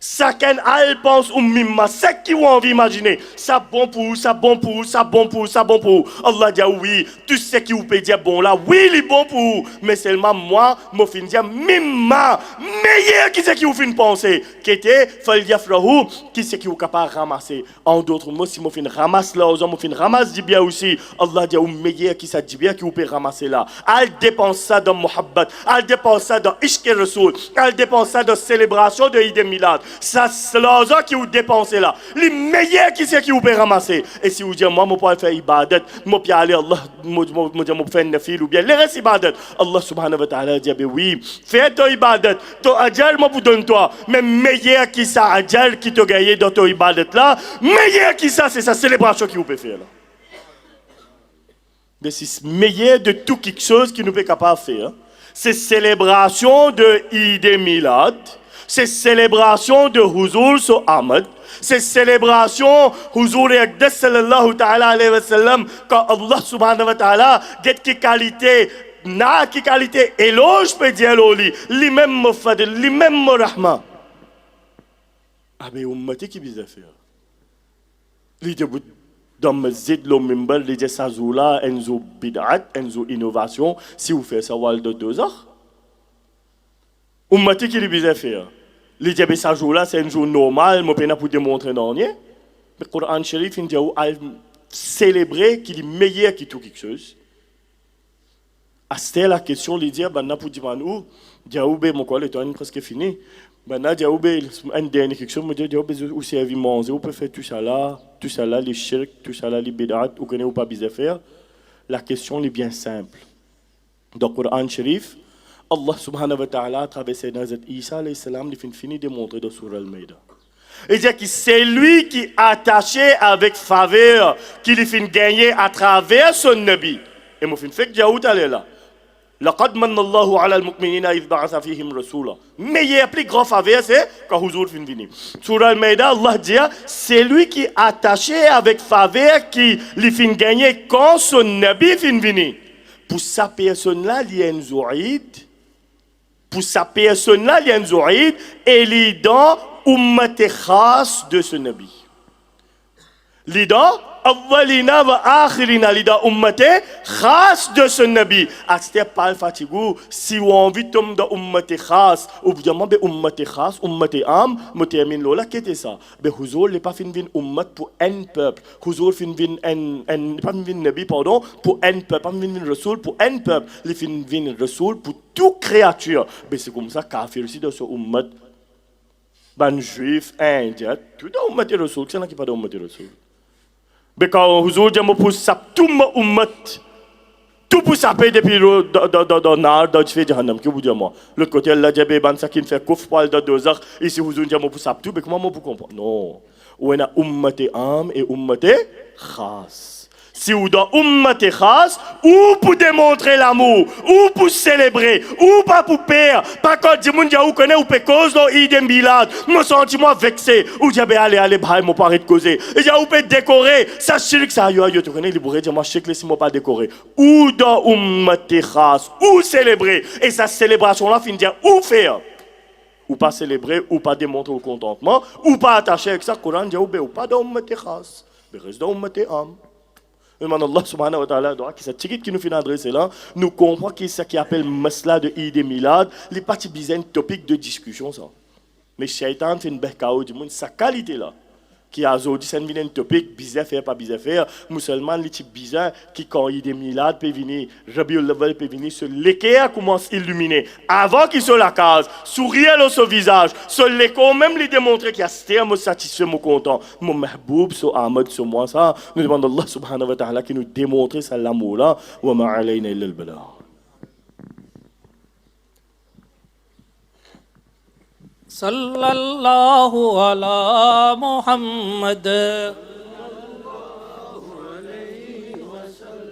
Chacun a pense ou mimma, c'est qui vous envie d'imaginer. Ça bon pour, ça bon pour, ça bon pour, ça bon pour. Allah dit oui, tout ce qui vous peut dire bon là, oui, il est bon pour vous. Mais seulement moi, je fin dire mimma, meilleur qui c'est qui vous fin penser. Qui était, fal yafrahu, qui c'est qui vous capable de ramasser. En d'autres mots, si je fin ramasse là, je fin ramasse du bien aussi. Allah dit meilleur qui ça dit bien qui vous peut ramasser là. Elle dépense ça dans Muhabbat, elle dépense ça dans Ishq Rasoul, elle dépense ça dans célébration de Eid Milad. Ça, c'est l'argent qui vous dépensez là. Les meilleurs qui c'est qui vous peut ramasser. Et si vous dites, moi, je peux faire ibadat, je peux aller Allah, je peux faire nafil ou bien les restes ibadat. Allah subhanahu wa ta'ala dit, oui, fais ton ibadat, ton ajal, moi, vous donne toi. Mais meilleur qui ça, ajal qui te gagne dans ton ibadat là, meilleur qui ça, c'est sa célébration qui vous peut faire là. Mais c'est meilleur de tout quelque chose qui nous peut capable de faire. C'est célébration de Eid Milad. C'est célébration de Huzur sur Ahmad. C'est célébration Huzur Aqdas sallallahu ta'ala alayhi wa sallam. Quand Allah subhanahu wa ta'ala get qui qualité na qui qualité éloge peut dire lui-même me fadel, lui-même me rahma. Ah mais ummati qui bizarre faire. L'idée dans masjid le minbar l'idée sazoula enzo bid'at enzo innovation si vous faites ça wal de 2 heures. Ummati qui bizarre faire. L'idée de ce jour-là, c'est un jour normal, je peux pour démontrer non. Mais le Coran Sharif, il dit célébrer qu'il est meilleur que tout quelque chose. À c'était la question, il dit, ben, pour dire, Diaoube, mon collègue, le temps est presque fini. Ben, Diaoube, un dernier quelque chose, me dit, Diaoube, où c'est vie manger, on peut faire tout ça là, les shirk, tout ça là, les bid'at, ou connaît ou pas bien faire. La question est bien simple. Dans le Coran Sharif, Allah subhanahu wa ta'ala, à travers Sayyidina Isa alayhi salam, il finit de montrer dans Surah Al-Maïda. Il dit que c'est lui qui est attaché avec faveur, qui lui fait gagner à travers son Nabi. Et moi, je fais que Jaoud est là. لقد من الله على المؤمنين إذ بعث فيهم رسولا. Mais il y a plus grand faveur, c'est quand Huzur fin vini. Surah Al-Maïda, Allah dit, c'est lui qui est attaché avec faveur, qui lui fait gagner quand son Nabi fin vini. Pour sa personne-là, il y a une zoïd. Pour sa personne-là, il y a un zoïd, et il est dans ummati khas de ce Nabi. Il est dans awwalina wa akhirina, il est dans ummati khas de ce Nabi. C'était pas le fatigou, si on a envie de tomber dans ummati khas, ou bien ummati khas, ummati am, me termine là, qu'est-ce que ça? Mais Huzur n'est pas fin vin ummat pour un peuple. Huzur fin vin pas fin vin Nabi, pardon, pour un peuple, pas fin vin Rasoul pour un peuple. Il fin vin Rasoul pour toute créature. Mais c'est comme ça kafir aussi dans ce ummat. Ben juif, indien, tout dans ummati Rasoul, c'est là qui pas dans ummati Rasoul. Mais quand Huzur dit pour ça tout ummat, tout pour saper depuis dans nar dans le jahannam, que vous dites moi. L'autre côté Allah dit ben ça qui fait kouf pour dans 2 heures, ici Huzur dit pour ça tout, mais comment vous comprenez? Non. On a ummati am et ummati khas. Si vous dans ummati khas, ou pour démontrer l'amour, ou pour célébrer, ou pas pour perdre, pas quand du monde ou connaît ou peut cause dans Eid Milad, me sens moi vexé, ou j'avais allez bye mon pari de causer. Et j'ai ou peut décorer, ça chic ça yo tu connais les bourrés, moi chic laisse moi pas décorer. Ou dans ummati khas, ou célébrer et sa célébration là fin dire ou faire. Ou pas célébrer, ou pas démontrer au contentement, ou pas attacher avec ça Coran dit ou pas dans ummati khas, mais reste dans ummati am. Allah subhanahu wa ta'ala, qui c'est qui nous fait adresser là, nous comprenons que ce qui appelle masla de Eid et Milad, les parties bizarres topic de discussion ça. Mais Shaitan fait une bekao du monde sa qualité là. Qui a aujourd'hui c'est un topic bizarre faire pas bizarre faire, musulman les types bizarres qui quand Eid et Milad peut venir, Rabiul Awwal peut venir se l'équerre commence à illuminer avant qu'il soit la case, sourire dans son visage, se l'écho même lui démontrer qu'il y a c'était me satisfait me content, mon mahboub sur Ahmad sur moi ça, nous demandons Allah subhanahu wa ta'ala qui nous démontre ça l'amour là, wa ma alayna illa al-balagh. Sallallahu ala Muhammad.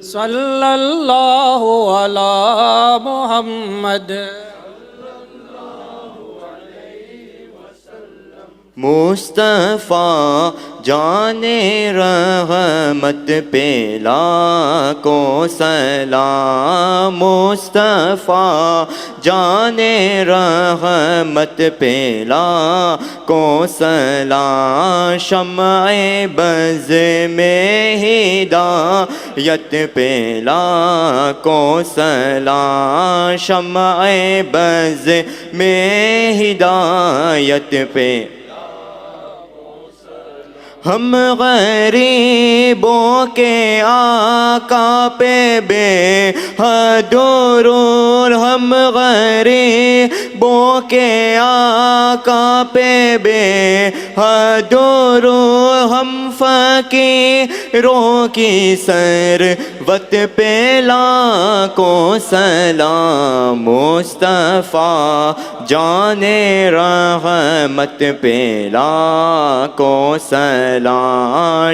Sallallahu ala Muhammad. Mustafa जाने रहमत पे लाखों सलाम मुस्तफ़ा जाने रहमत पे लाखों सलाम शम्अ बज़ में हिदायत पे लाखों सलाम शम्अ बज़ में हिदायत पे हम गरीबों के आका पे बेहदुरूर हम गरीबों के आका पे बेहदुरूर हम फकीरों की सरवत पे लाखों सलाम मुस्तफ़ा जाने रहमत पे लाखों सलाम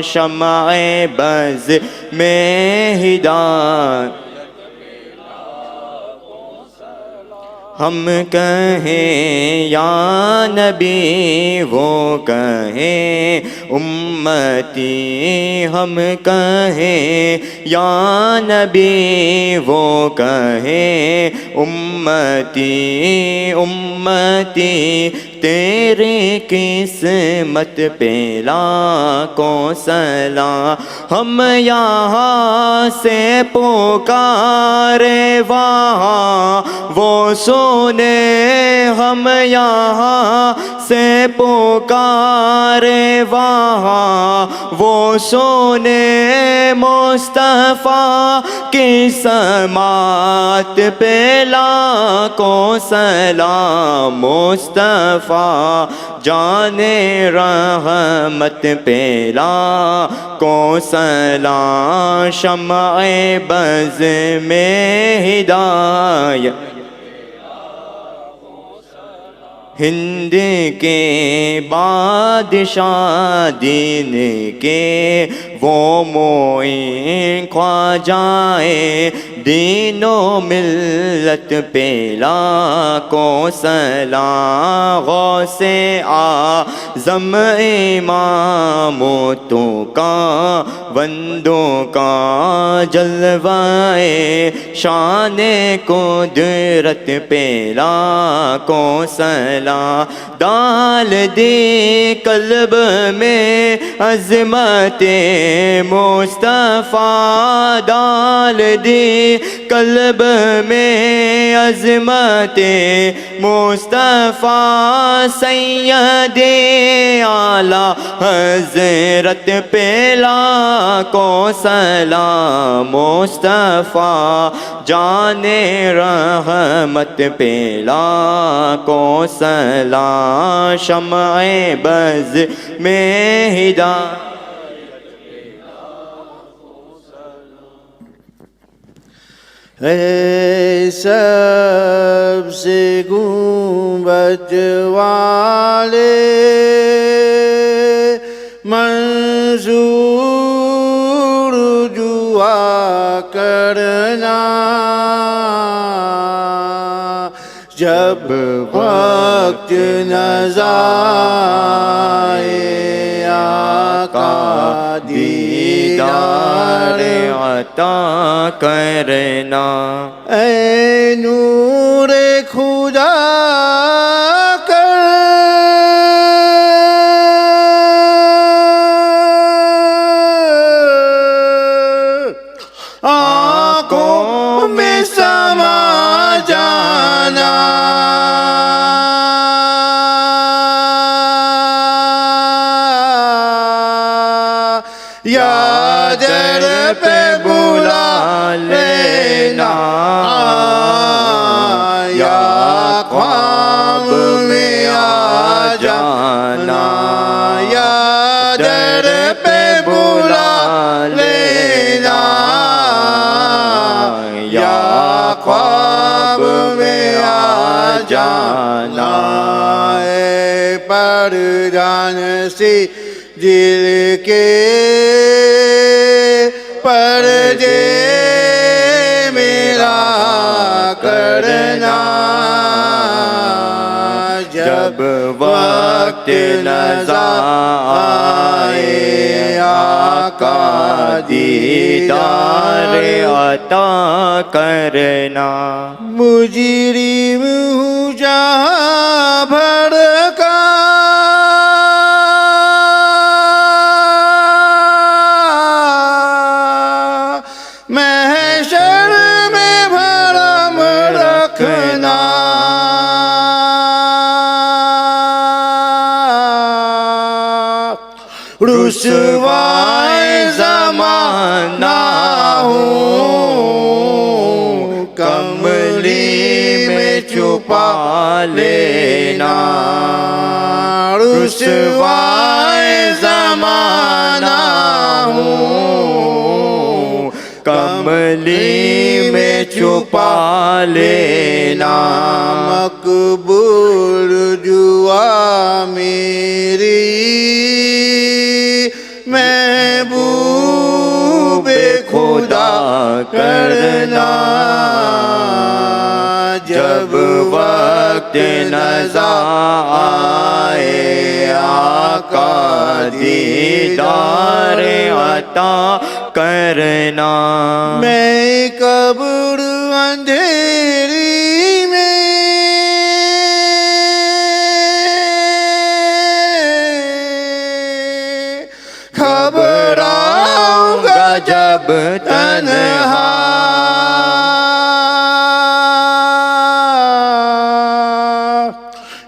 शम्अ बज़ में हिदायत ہم کہیں یا نبی وہ کہیں امتی، ہم کہیں یا نبی وہ کہیں امتی امتی، تیرے قسمت پہ لاکھوں سلام، ہم یہاں سے پکارے وہاں وہ سنے، ہم یہاں سے پکارے وہاں وہ سنے، مصطفیٰ کی سماعت پہ لاکھوں سلام، مصطفیٰ جان رحمت پہ لاکھوں سلام، شمع بز میں ہدایت ہند کے بادشاہ دین کے وہ معین خواجائے دین و ملت پہ لاکھوں سلام، غوث اعظم امامتوں کا بندوں کا جلوائے شان قدرت پہ لاکھوں سلام، ڈال دی قلب میں عظمت مصطفیٰ، ڈال دی قلب میں عظمت مصطفیٰ، سید اعلیٰ حضرت پہ لاکھوں سلام، مصطفیٰ جان رحمت پہ لاکھوں سلام، شمع بز میں ہدایت اے سب سے گنبد والے منظور دعا کرنا، جب وقت نظر آئے آقا دیدار عطا کرنا، اے نور خدا کر آنکھوں میں سما جانا، یا در پہ بلا لینا، یا خواب میں آ جانا، یا در پہ بلا لینا، یا خواب میں آ جانا، اے پردان سی دل کے پردے میرا کرنا، جب وقت نظر آئے آقا دیدار عطا کرنا، مجرم ہوں جہاں بھر کا محشر میں بھرم رکھنا، رسوائے زمانہ ہوں کملی میں چھپا لینا، رسوائے زمانہ ہوں کملی میں چھپا لینا، مقبول دعا میری محبوب خدا کرنا، جب وقت نظر آئے آقا دیدار عطا کرنا میں قبر اندھیری میں گھبراؤں گا جب تنہا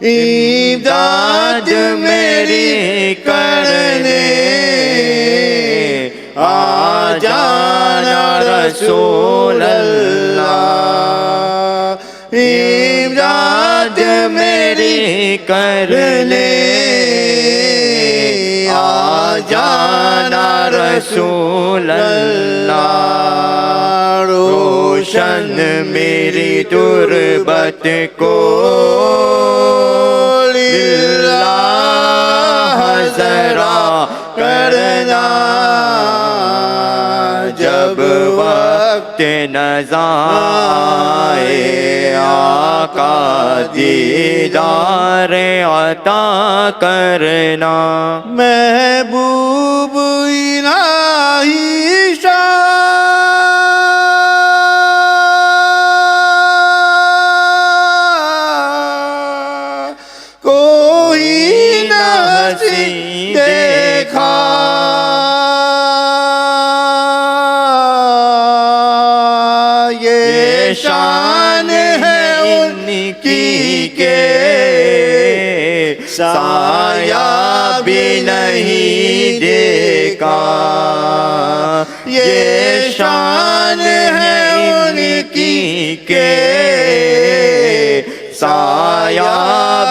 امداد میری کرنے آ جانا رسول اللہ امداد میری کر لے آ جانا رسول اللہ روشن میری تربت کو للہ ذرا کرنا جب وقت نظر آئے آقا دیدار عطا کرنا محبوب الہی شاہ کوئی نہ ہنسی دیکھا یہ شان ہے ان کی کہ سایہ بھی نہیں دیکھا یہ شان ہے ان کی کہ سایہ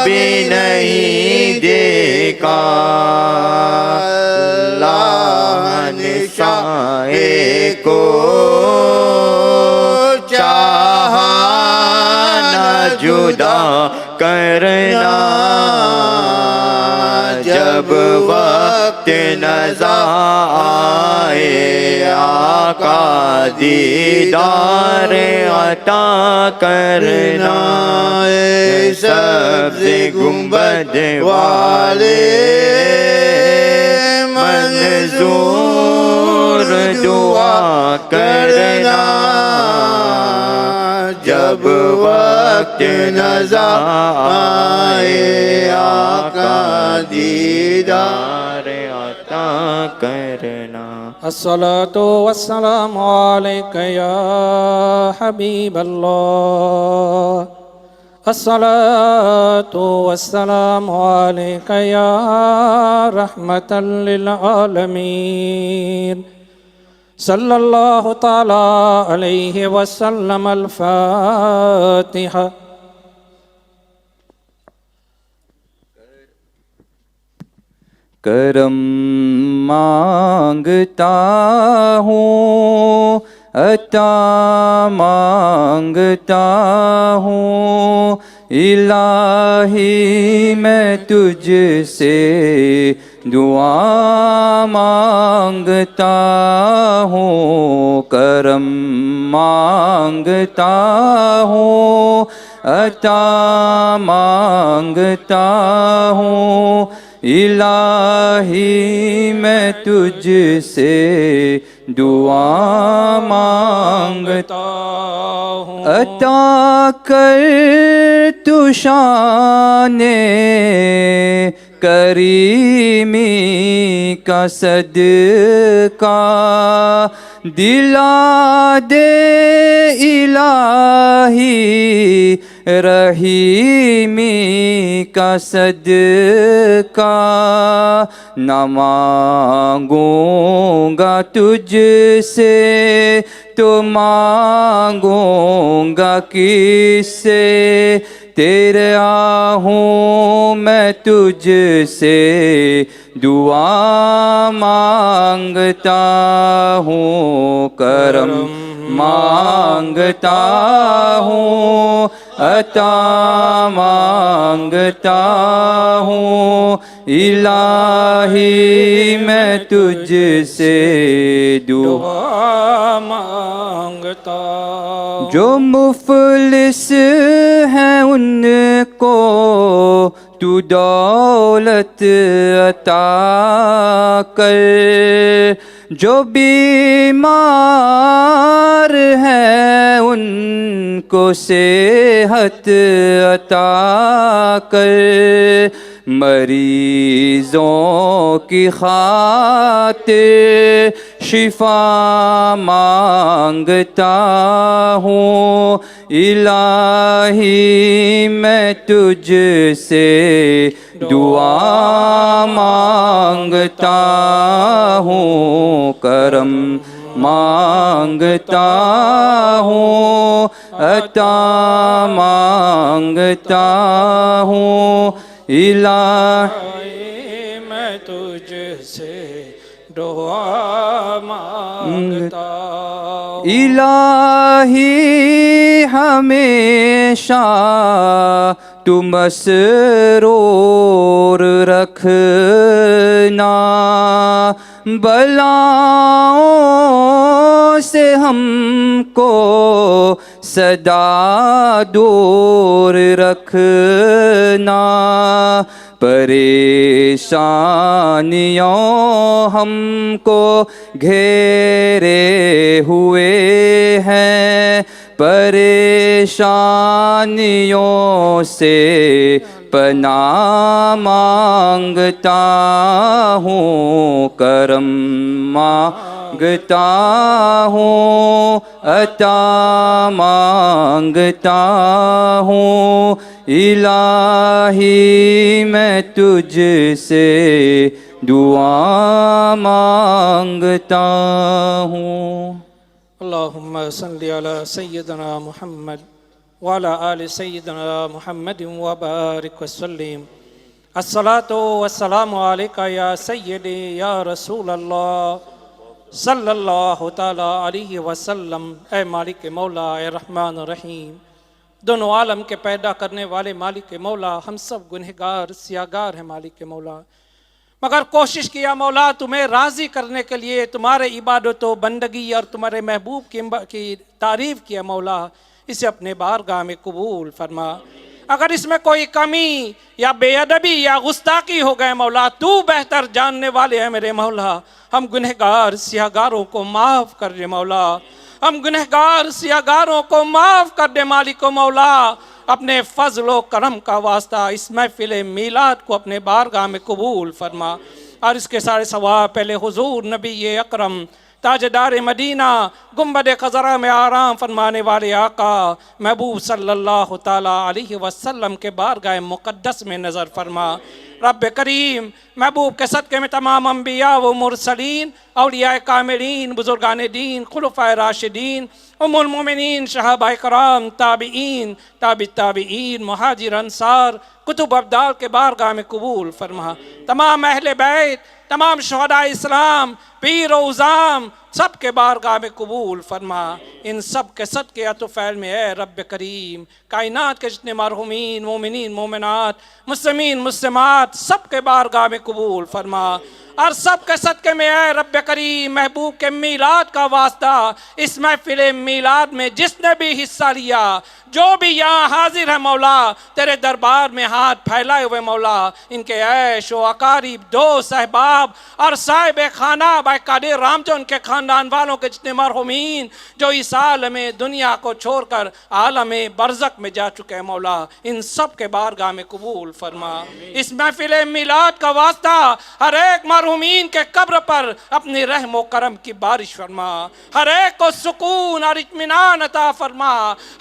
بھی نہیں دیکھا اللہ نے شاہ کو چاہا نہ جدا کرنا جب وقت نظر آئے آقا دیدار عطا کرنا اے سبز گنبد والے منظور دعا کرنا جب وقت نظر آئے آقا دیدار عطا کرنا الصلاة والسلام عليك يا حبيب الله الصلاة والسلام عليك يا رحمة للعالمين صلى الله تعالى عليه وسلم الفاتحة کرم مانگتا ہوں عطا مانگتا ہوں الہی میں تجھ سے دعا مانگتا ہوں کرم مانگتا ہوں عطا مانگتا ہوں الہی میں تجھ سے دعا مانگتا ہوں عطا کر تو شان کریمی کا صدقہ دلا دے الہی رحیمی کا صدقہ نہ مانگوں گا تجھ سے تو مانگوں گا کس سے تیرے آہوں میں تجھ سے دعا مانگتا ہوں کرم مانگتا ہوں عطا مانگتا ہوں الہی میں تجھ سے دعا مانگتا جو مفلس ہیں ان کو تو دولت عطا کر جو بیمار ہیں ان کو صحت عطا کر مریضوں کی خاطر شفا مانگتا ہوں الہی میں تجھ سے دعا مانگتا ہوں کرم مانگتا ہوں عطا مانگتا ہوں الہی میں تجھ سے دعا مانگتا الہی ہمیشہ تو مسرور رکھنا بلاؤں سے ہم کو سدا دور رکھنا پریشانیوں ہم کو گھیرے ہوئے ہیں پریشانیوں سے پناہ مانگتا ہوں کرم مانگتا ہوں عطا مانگتا ہوں الہی میں تجھ سے دعا مانگتا ہوں اللہم صلی علی سیدنا محمد وعلی آل سیدنا محمد وبارک وسلم الصلاة والسلام علیکہ یا سیدی یا رسول اللہ صلی اللہ تعالی علیہ وسلم۔ اے مالک مولا، اے رحمان الرحیم، دونوں عالم کے پیدا کرنے والے مالک مولا، ہم سب گنہگار سیاہگار ہیں مالک مولا، مگر کوشش کیا مولا تمہیں راضی کرنے کے لیے، تمہارے عبادت و بندگی اور تمہارے محبوب کی تعریف کیا مولا، اسے اپنے بارگاہ میں قبول فرما۔ اگر اس میں کوئی کمی یا بے ادبی یا گستاخی ہو گئے مولا، تو بہتر جاننے والے ہیں میرے مولا، ہم گنہگار سیاہگاروں کو معاف کر دے مولا، ہم گنہگار سیاہگاروں کو معاف کر دے مالک و مولا، اپنے فضل و کرم کا واسطہ اس محفل میلاد کو اپنے بارگاہ میں قبول فرما، اور اس کے سارے ثواب پہلے حضور نبی اکرم تاجدار مدینہ گنبد خضرا میں آرام فرمانے والے آقا محبوب صلی اللہ تعالی علیہ وسلم کے بارگاہ مقدس میں نظر فرما۔ رب کریم محبوب کے صدقے میں تمام انبیاء و مرسلین، اولیاء کاملین، بزرگان دین، خلفائے راشدین، ام المومنین، صحابہ کرام، تابعین، تابع تابعین، مہاجر انصار، کتب ابدال کے بارگاہ میں قبول فرما۔ تمام اہل بیت، تمام شہداء اسلام، پیر و عظام، سب کے بارگاہ میں قبول فرما۔ ان سب کے صدقے اطفیل میں اے رب کریم کائنات کے جتنے مرحومین، مومنین، مومنات، مسلمین، مسلمات، سب کے بارگاہ میں قبول فرما، اور سب کے صدقے میں اے رب کریم محبوب کے میلاد کا واسطہ اس محفل میلاد میں جس نے بھی حصہ لیا، جو بھی یہاں حاضر ہے مولا، تیرے دربار میں ہاتھ پھیلائے ہوئے مولا، ان کے عیش و اقارب، دوست، احباب اور صاحب خانہ بھائی قادر رام جو ان کے خاندان والوں کے جتنے مرحومین جو اس عالم دنیا کو چھوڑ کر عالم برزخ میں جا چکے ہیں مولا، ان سب کے بارگاہ میں قبول فرما۔ اس محفل میلاد کا واسطہ ہر ایک مرحومین کے قبر پر اپنی رحم و کرم کی بارش فرما، ہر ایک کو سکون اور اطمینان عطا فرما،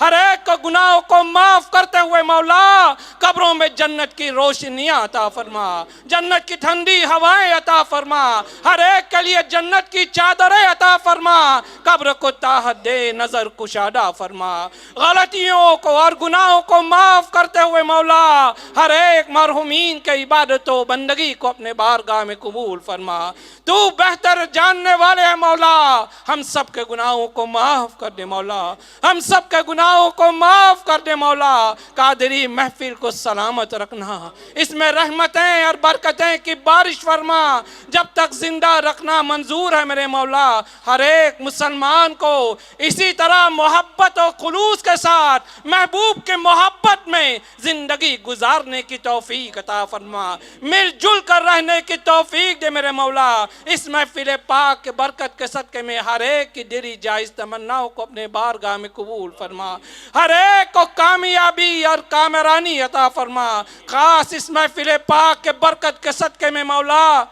ہر ایک کو گناہوں کو معاف کرتے ہوئے مولا قبروں میں جنت کی روشنیاں عطا فرما، جنت کی ٹھنڈی ہوائیں عطا فرما، ہر ایک کے لیے جنت کی چادریں عطا فرما، قبر کو طاقت دے، نظر کشادہ فرما، غلطیوں کو اور گناہوں کو معاف کرتے ہوئے مولا ہر ایک مرحومین کے عبادت و بندگی کو اپنے بارگاہ میں قبول قبول فرما. تو بہتر جاننے والے ہے مولا. ہم سب کے گناہوں کو معاف کر دے مولا. ہم سب کے گناہوں کو معاف کر دے مولا. قادری محفل کو سلامت رکھنا. اس میں رحمتیں اور برکتیں کی بارش فرما. جب تک زندہ رکھنا منظور ہے میرے مولا. ہر ایک مسلمان کو اسی طرح محبت و خلوص کے ساتھ محبوب کے محبت میں زندگی گزارنے کی توفیق عطا فرما. مل جل کر رہنے کی توفیق دے میرے مولا. اس محفل پاک کے برکت کے صدقے میں ہر ایک کی دلی جائز تمناؤں کو اپنے بارگاہ میں قبول فرما. ہر ایک کو کامیابی اور کامرانی عطا فرما. خاص اس محفل پاک کے برکت کے صدقے میں مولا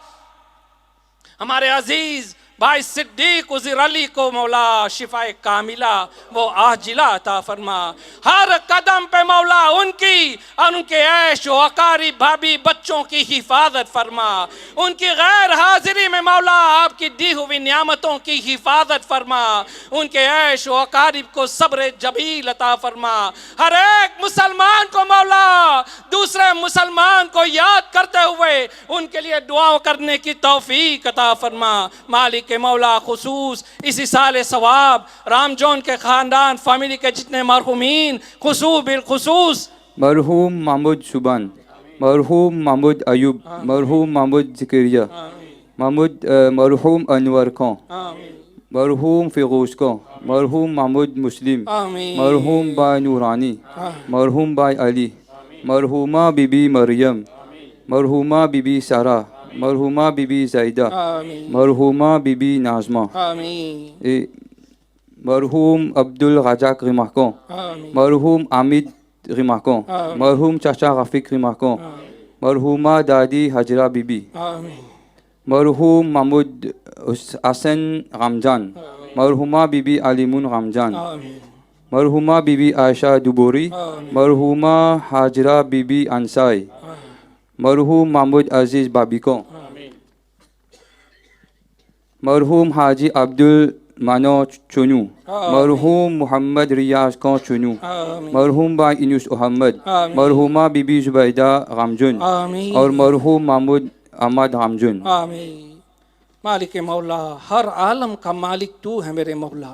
ہمارے عزیز بھائی صدیق عزیر علی کو مولا شفا کاملہ وہ عاجلہ عطا فرما. ہر قدم پہ مولا ان کی اور ان کے عیش و اقارب بھابی بچوں کی حفاظت فرما. ان کی غیر حاضری میں مولا آپ کی دی ہوئی نعمتوں کی حفاظت فرما. ان کے عیش و اقارب کو صبر جمیل عطا فرما. ہر ایک مسلمان کو مولا دوسرے مسلمان کو یاد کرتے ہوئے ان کے لیے دعا کرنے کی توفیق عطا فرما. مالک کے مولا خصوص اسی سال ثواب رام جون کے خاندان فیملی کے جتنے مرحومین خصوص بالخصوص مرحوم محمود شبان، مرحوم محمود ایوب، مرحوم محمود زکریہ، مرحوم انور خان، مرحوم فیروز خان، مرحوم محمود مسلم، مرحوم بھائی نورانی، مرحوم بھائی علی، مرحومہ بی بی مریم، مرحومہ بی بی سارہ، مرحومہ بی بی زیدہ، مرحومہ بی بی ناظمہ، مرحوم عبد الرزاق رمحکوں، مرحوم حامد رمحکوں، مرحوم چاچا رفیق رمحکوں، مرحومہ دادی حجرہ بی بی، مرحوم محمود حسن رمضان، مرحومہ بی بی علیمون رمضان، مرحومہ بی بی عائشہ دبوری، مرحومہ حاجرہ بی بی انصاری، مرحوم محمود عزیز بابیکوں، مرحوم حاجی عبد المنو چنو، مرحوم محمد ریاض خان چنو، مرحوم بھائی انوس احمد، مرحومہ بی بی زبیدہ غمجن اور مرحوم محمود احمد غمجن. آمین. مالک مولا ہر عالم کا مالک تو ہے میرے مولا.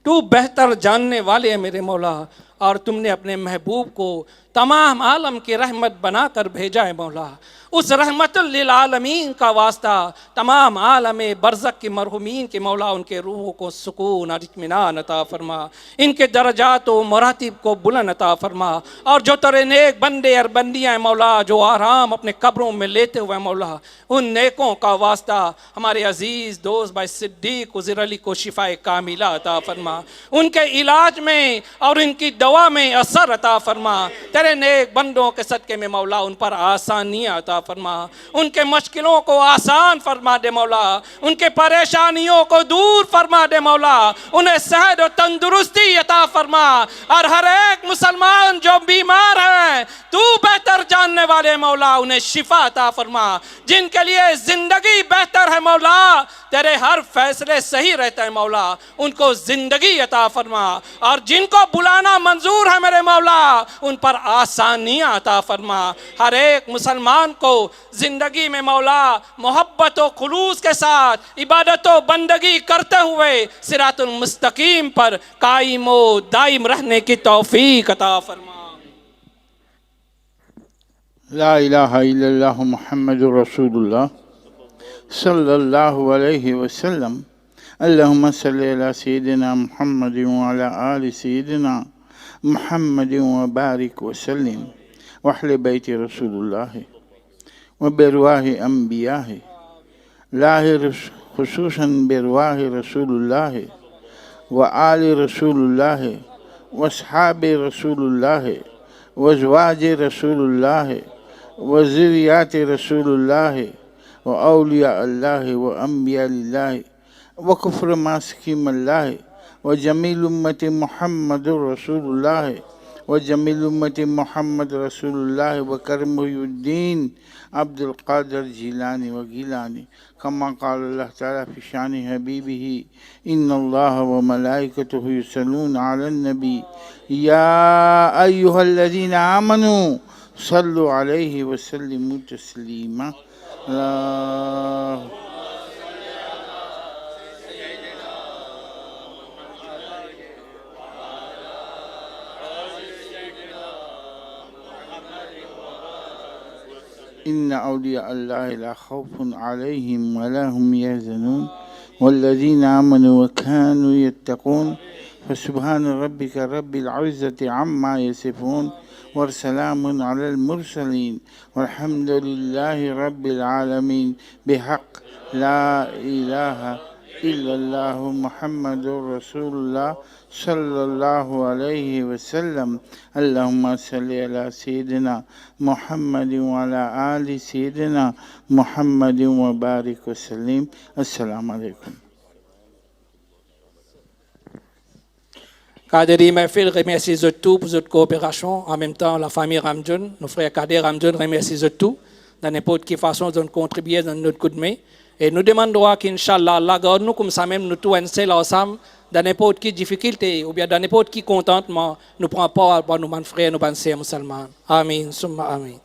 تو بہتر جاننے والے ہے میرے مولا. اور تم نے اپنے محبوب کو تمام عالم کی رحمت بنا کر بھیجا ہے مولا. اس رحمت للعالمین کا واسطہ تمام عالم برزخ کی مرحومین کے مولا ان کے روحوں کو سکون اور اطمینان عطا فرما. ان کے درجات و مراتب کو بلند عطا فرما. اور جو تیرے نیک بندے اور بندیاں ہیں مولا جو آرام اپنے قبروں میں لیتے ہوئے مولا ان نیکوں کا واسطہ ہمارے عزیز دوست بھائی صدیق عزیر علی کو شفا کاملہ عطا فرما. ان کے علاج میں اور ان کی دوا میں اثر عطا فرما. تیرے نیک بندوں کے صدقے میں مولا ان پر آسانیاں عطا فرما. ان کے مشکلوں کو آسان فرما دے مولا. ان کے پریشانیوں کو دور فرما دے مولا. انہیں صحت و تندرستی عطا فرما. اور ہر ایک مسلمان جو بیمار ہے تو بہتر جاننے والے مولا انہیں شفا عطا فرما. جن کے لیے زندگی بہتر ہے مولا تیرے ہر فیصلے صحیح رہتا ہے مولا ان کو زندگی عطا فرما. اور جن کو بلانا منظور ہے میرے مولا ان پر آسانیاں عطا فرما. ہر ایک مسلمان کو زندگی میں مولا محبت و خلوص کے ساتھ عبادت و بندگی کرتے ہوئے صراط المستقیم پر قائم و دائم رہنے کی توفیق عطا فرما. لا الہ الا اللہ محمد رسول اللہ صلی اللہ علیہ وسلم. اللہم صلی علی سیدنا محمد وعلی آل سیدنا محمد وبارک وسلم وأهل بیت رسول اللہ وبرواہ انبیاء لاہ خصوصاً برواہ رسول اللہ وآل رسول اللہ واصحاب رسول اللہ وازواج رسول اللہ وذریات رسول اللہ وأولیاء اللہ وانبیاء اللہ وکفر ماسکیم اللہ وجمیل امت محمد رسول اللہ وجمیل امت محمد رسول اللہ وکرم محی الدین عبد القادر جیلانی وگیلانی کما قال اللہ تعالیٰ فی شان حبیبہ ان اللہ وملائکتہ یصلون علی النبی یا ایہا الذین آمنوا صلوا عليه وسلموا تسليما. إن أولياء الله لا خوف عليهم ولا هم يحزنون والذين آمنوا وكانوا يتقون فسبحان ربك رب العزة عما يصفون وسلام على المرسلين والحمد لله رب العالمين بحق لا إله إلا الله محمد رسول الله صلى الله عليه وسلم. اللهم صل على سيدنا محمد وعلى آل سيدنا محمد وبارك وسلم. السلام عليكم. Kaderi Mahfil remercie eux tous pour votre coopération. En même temps, la famille Ramjoun, nos frères Kader Ramjoun remercie eux tous. Dans n'importe quelle façon, ils ont contribué dans notre coup de main. Et nous demandons qu'Inch'Allah, Allah garde nous comme ça même, nous tous ensemble, dans n'importe quelle difficulté ou bien dans n'importe quel contentement, nous prenons part à nos frères, nos sœurs musulmans. Amin, summa amin.